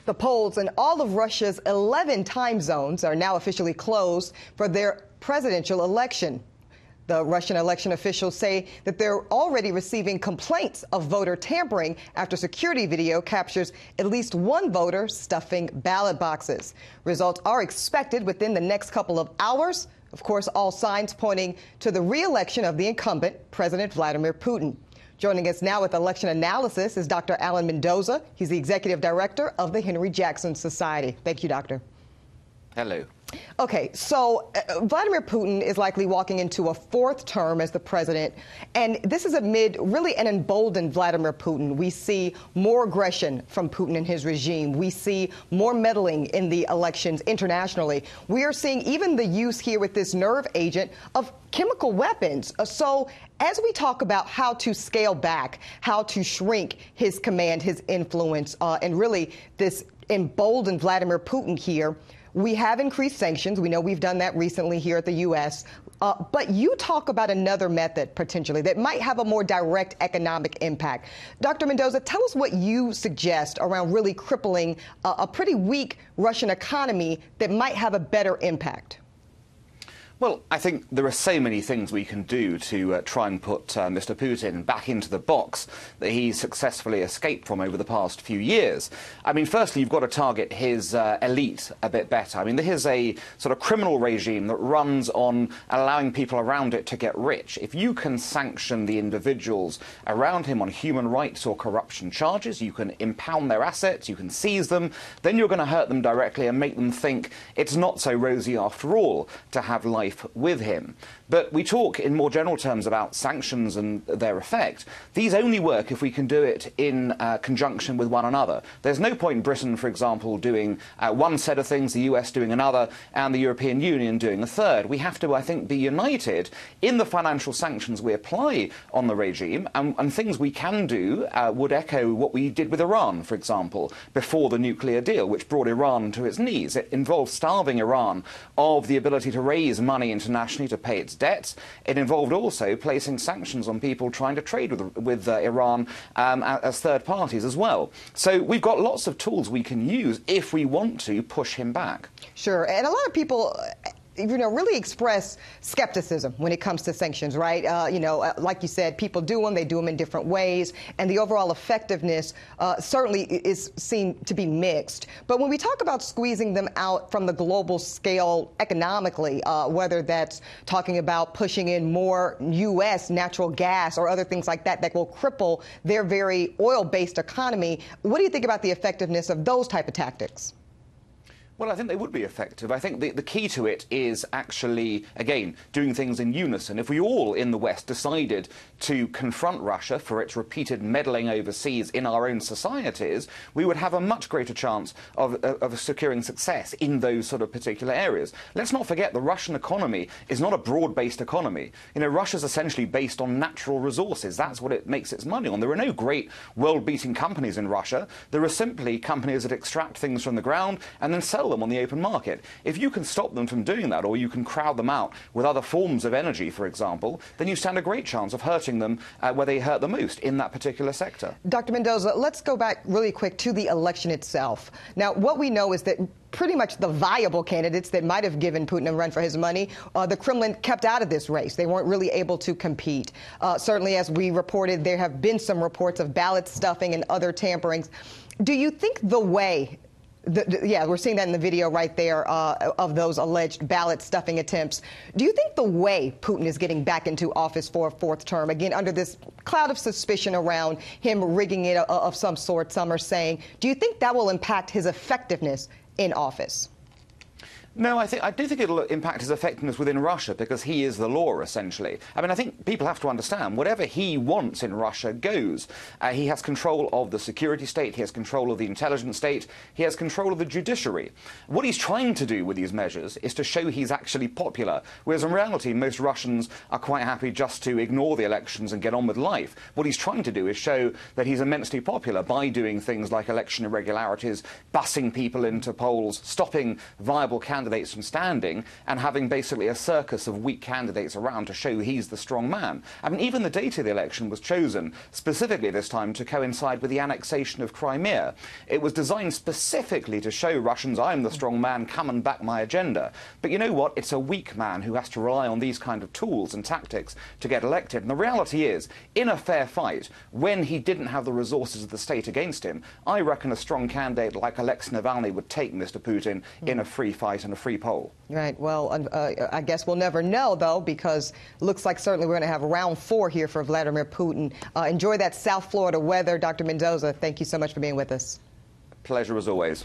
The polls in all of Russia's 11 time zones are now officially closed for their presidential election. The Russian election officials say that they're already receiving complaints of voter tampering after security video captures at least one voter stuffing ballot boxes. Results are expected within the next couple of hours. Of course, all signs pointing to the re-election of the incumbent, President Vladimir Putin. Joining us now with election analysis is Dr. Alan Mendoza. He's the executive director of the Henry Jackson Society. Thank you, Doctor. Hello. Okay, so Vladimir Putin is likely walking into a fourth term as the president, and this is amid really an emboldened Vladimir Putin. We see more aggression from Putin and his regime. We see more meddling in the elections internationally. We are seeing even the use here with this nerve agent of chemical weapons. So as we talk about how to scale back, how to shrink his command, his influence, and really this emboldened Vladimir Putin here, we have increased sanctions. We know we've done that recently here at the U.S. But you talk about another method, potentially, that might have a more direct economic impact. Dr. Mendoza, tell us what you suggest around really crippling a pretty weak Russian economy that might have a better impact. Well, I think there are so many things we can do to try and put Mr. Putin back into the box that he's successfully escaped from over the past few years. I mean, firstly, you've got to target his elite a bit better. I mean, this is a sort of criminal regime that runs on allowing people around it to get rich. If you can sanction the individuals around him on human rights or corruption charges, you can impound their assets, you can seize them, then you're going to hurt them directly and make them think it's not so rosy after all to have life with him. But we talk in more general terms about sanctions and their effect. These only work if we can do it in conjunction with one another. There's no point in Britain, for example, doing one set of things, the US doing another, and the European Union doing a third. We have to, I think, be united in the financial sanctions we apply on the regime, and things we can do would echo what we did with Iran, for example, before the nuclear deal, which brought Iran to its knees. It involved starving Iran of the ability to raise money internationally to pay its debts. It involved also placing sanctions on people trying to trade with Iran as third parties as well. So we've got lots of tools we can use if we want to push him back. Sure. And a lot of people really express skepticism when it comes to sanctions, right? Like you said, people do them, they do them in different ways, and the overall effectiveness certainly is seen to be mixed. But when we talk about squeezing them out from the global scale economically, whether that's talking about pushing in more U.S. natural gas or other things like that that will cripple their very oil-based economy, what do you think about the effectiveness of those type of tactics? Well, I think they would be effective. I think the key to it is actually, again, doing things in unison. If we all in the West decided to confront Russia for its repeated meddling overseas in our own societies, we would have a much greater chance of securing success in those sort of particular areas. Let's not forget the Russian economy is not a broad-based economy. You know, Russia's essentially based on natural resources. That's what it makes its money on. There are no great world-beating companies in Russia. There are simply companies that extract things from the ground and then sell them on the open market. If you can stop them from doing that, or you can crowd them out with other forms of energy, for example, then you stand a great chance of hurting them where they hurt the most in that particular sector. Dr. Mendoza, let's go back really quick to the election itself. Now, what we know is that pretty much the viable candidates that might have given Putin a run for his money, the Kremlin kept out of this race. They weren't really able to compete. Certainly, as we reported, there have been some reports of ballot stuffing and other tamperings. Do you think the way yeah, we're seeing that in the video right there of those alleged ballot stuffing attempts. Do you think the way Putin is getting back into office for a fourth term, again, under this cloud of suspicion around him rigging it of some sort, some are saying, do you think that will impact his effectiveness in office? No, I do think it'll impact his effectiveness within Russia because he is the law, essentially. I mean, I think people have to understand whatever he wants in Russia goes. He has control of the security state, he has control of the intelligence state, he has control of the judiciary. What he's trying to do with these measures is to show he's actually popular, whereas in reality most Russians are quite happy just to ignore the elections and get on with life. What he's trying to do is show that he's immensely popular by doing things like election irregularities, busing people into polls, stopping viable candidates candidates from standing and having basically a circus of weak candidates around to show he's the strong man. I mean, even the date of the election was chosen specifically this time to coincide with the annexation of Crimea. It was designed specifically to show Russians, I'm the strong man, come and back my agenda. But you know what? It's a weak man who has to rely on these kind of tools and tactics to get elected. And the reality is, in a fair fight, when he didn't have the resources of the state against him, I reckon a strong candidate like Alexei Navalny would take Mr. Putin in a free fight and a free poll. Right. Well, I guess we'll never know, though, because it looks like certainly we're going to have round 4 here for Vladimir Putin. Enjoy that South Florida weather. Dr. Mendoza, thank you so much for being with us. Pleasure as always.